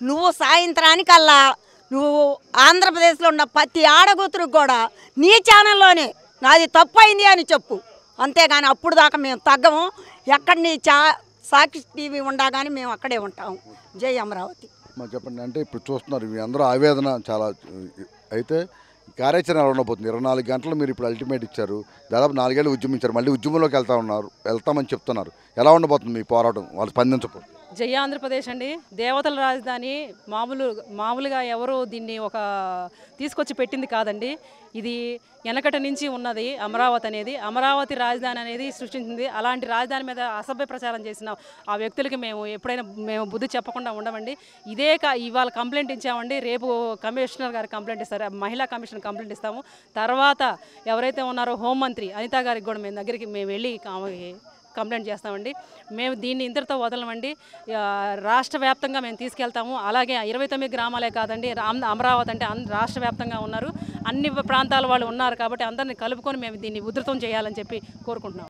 నువ్వు సాయంత్రానికల్లా నువ్వు ఆంధ్రప్రదేశ్లో ఉన్న ప్రతి ఆడగూతురికి కూడా నీ ఛానల్లోనే నాది తప్పైంది అని చెప్పు. అంతేగాని అప్పుడు దాకా మేము తగ్గము. ఎక్కడ నీ సాక్షి టీవీ ఉండగానే మేము అక్కడే ఉంటాము. జై అమరావతి. చెప్పండి, అంటే ఇప్పుడు చూస్తున్నారు మీ అందరూ ఆవేదన చాలా అయితే కార్యాచరణ ఎలా ఉండబోతుంది? 24 గంటలు మీరు ఇప్పుడు అల్టిమేట్ ఇచ్చారు, దాదాపు 4 ఏళ్ళు ఉద్యమించారు, మళ్ళీ ఉద్యమంలోకి వెళ్తామని చెప్తున్నారు. ఎలా ఉండబోతుంది మీ పోరాటం వాళ్ళు స్పందించకపోతే? జై ఆంధ్రప్రదేశ్ అండి. దేవతల రాజధాని మామూలుగా ఎవరు దీన్ని ఒక తీసుకొచ్చి పెట్టింది కాదండి. ఇది వెనకటి నుంచి ఉన్నది అమరావతి అనేది. అమరావతి రాజధాని అనేది సృష్టించింది. అలాంటి రాజధాని మీద అసభ్య ప్రచారం చేసిన ఆ వ్యక్తులకి మేము బుద్ధి చెప్పకుండా ఉండమండి. ఇవాళ కంప్లైంట్ ఇచ్చామండి. రేపు కమిషనర్ గారికి కంప్లైంట్ ఇస్తారు, మహిళా కమిషన్ కంప్లైంట్ ఇస్తాము. తర్వాత ఎవరైతే ఉన్నారో హోంమంత్రి అనితా గారికి కూడా మేము వెళ్ళి కంప్లైంట్ చేస్తామండి. మేము దీన్ని ఇంతటితో వదలమండి. రాష్ట్ర వ్యాప్తంగా మేము తీసుకెళ్తాము. అలాగే 29 గ్రామాలే కాదండి, అమరావతి అంటే రాష్ట్ర వ్యాప్తంగా ఉన్నారు, అన్ని ప్రాంతాల వాళ్ళు ఉన్నారు కాబట్టి అందరినీ కలుపుకొని మేము దీన్ని ఉధృతం చేయాలని చెప్పి కోరుకుంటున్నాం.